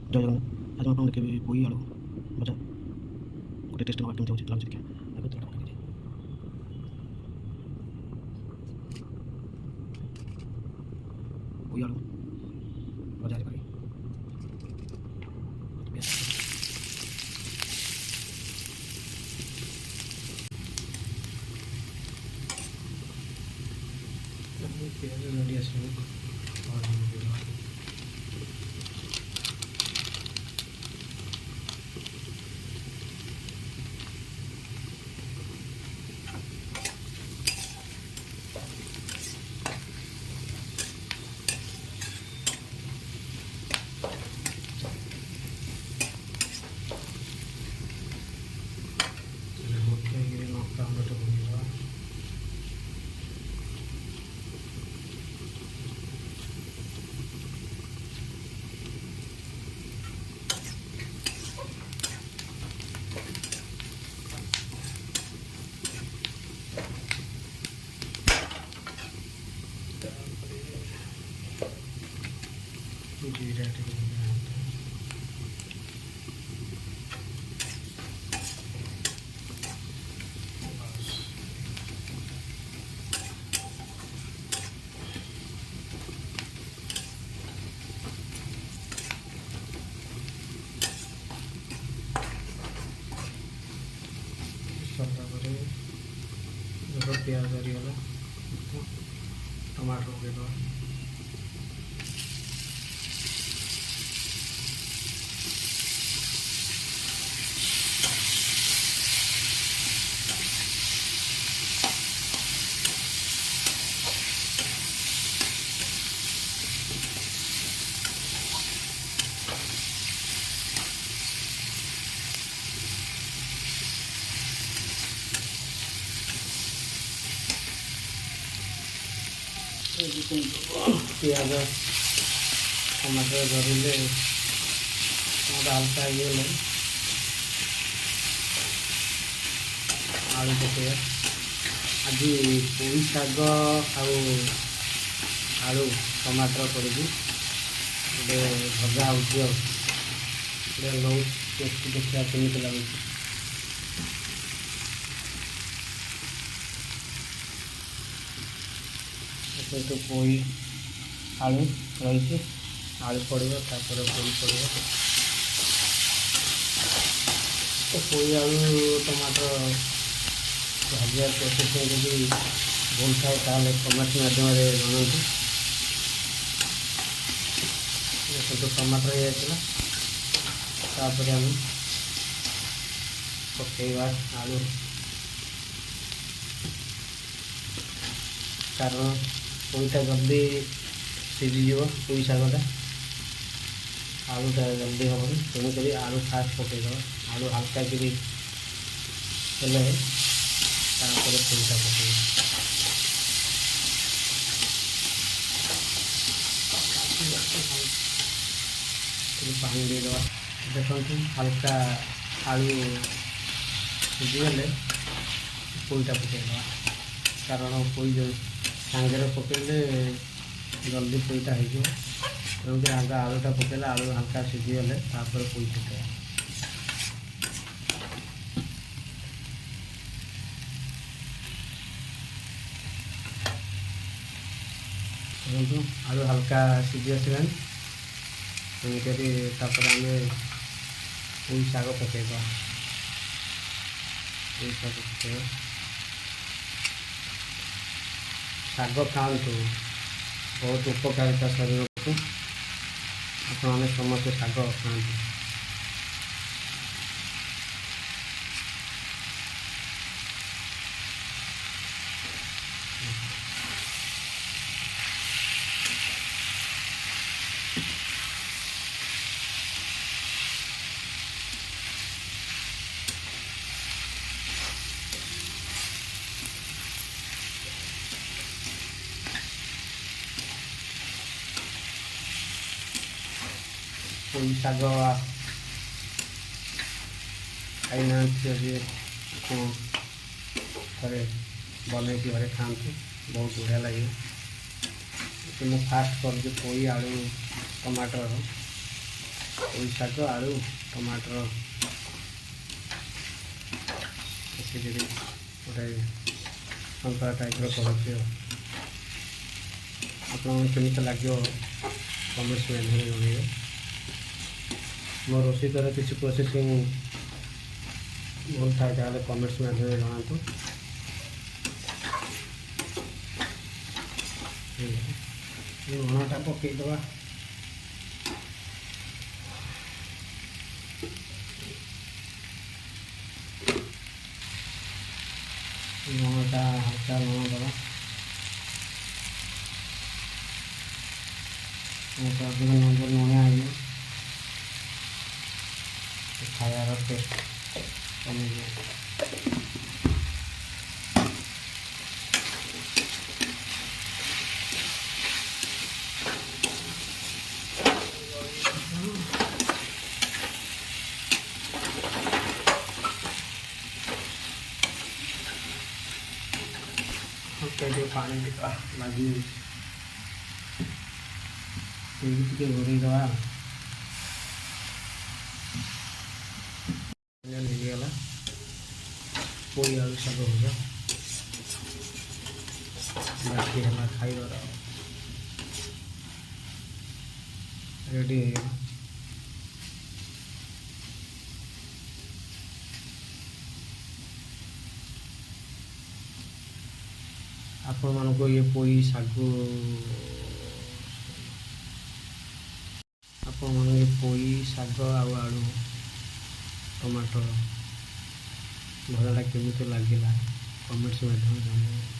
जय जगन्नाथ। आज मैं आपको देखेबी पोई आलू भजा गोटे टेस्ट केमती हो लाଗୁଛି ଦେଖିଆ आगे तेल पकाई पोई आलू भजा करी प्याज रेडी आसो जीरा प्याज सरीगला टमाटर पकईद प्याज टमाटर धरले हल्का ये आलू पकड़ आज पोई शाग आलू टमाटर पड़ी गोटे भजा हो टेस्ट देखा केमी लगे तो पोई आलू रही आलू पड़ो तापर पोई पड़ो तो पोई आलू टमाटर भाजिया प्रोसेस यदि भूल थाए ताल कमेंट माध्यम जनातु तो टमाटर ये तापर आम पकईवा आलू कारण पोईटा जल्दी सीझीज पोई शागटा आलूटा जल्दी हेनी तेणुक आलू फास्ट पकईद आलू हल्का करी पोईटा पकई पानी देदेवा देखते हल्का आलू सीझीगले पोईटा पकईदेवा कारण पोई जो सांगे पकड़े जल्दी पोईटा हो तेणुक आगे आलूटा पकड़े आलू हल्का सीझीगले तापर पोई पकड़ा आलू हल्का सीझी आसला तापर आम पोई शाग पकईदा पोई शाग पकड़ शाग खातु बहुत उपकारिता शरीर को आपने समस्त शाग खातु पोई शाग खाई ना थे बन घरे खातु बहुत बढ़िया लगे तो मैं फास्ट कर पोई आलू टमाटर ପୋଇ ଶାଗ ଆଳୁ ଟମାଟର ମିଶିକିରି ଗୋଟେ ସନ୍ତୁଳା ଟାଇପ୍ର କରୁଛି ଆଉ। ଆପଣଙ୍କୁ କେମିତି ଲାଗିବ କମେଣ୍ଟସ୍ ମାଧ୍ୟମରେ ଜଣାଇବେ। ମୋ ରୋଷେଇ ଦ୍ୱାରା କିଛି ପ୍ରୋସେସିଂ ଭୁଲ ଥାଏ ତାହେଲେ କମେଣ୍ଟସ୍ ମାଧ୍ୟମରେ ଜଣାନ୍ତୁ। ଲୁଣଟା ପକାଇଦେବା। ଲୁଣଟା ହାଲକା ଲୁଣ ଦେବା। ଅଧିକ ଲୁଣିଆ ହେଇଯିବ, ଖାଇବାର ଟେଷ୍ଟ କମିଯିବ। ଟିକେ ପାଣି ଦେବା ଲାଗି ଟିକେ ଘୋଡ଼େଇ ଦେବା। ହେଇଗଲା ପୋଇ ଆଳୁ ଶାଗ ଭଜା ବାକି ହେଲା ଖାଇବାର ରେଡ଼ି ହେଇଗଲା। ଆପଣମାନଙ୍କୁ ये ପୋଇ ଶାଗ ଆପଣମାନଙ୍କୁ ପୋଇ ଶାଗ ଆଉ ଆଳୁ ଟମାଟୋ ଭଜାଟା କେମିତି ଲାଗିଲା କମେଣ୍ଟସ୍ ମାଧ୍ୟମରେ ଜଣାଇବେ।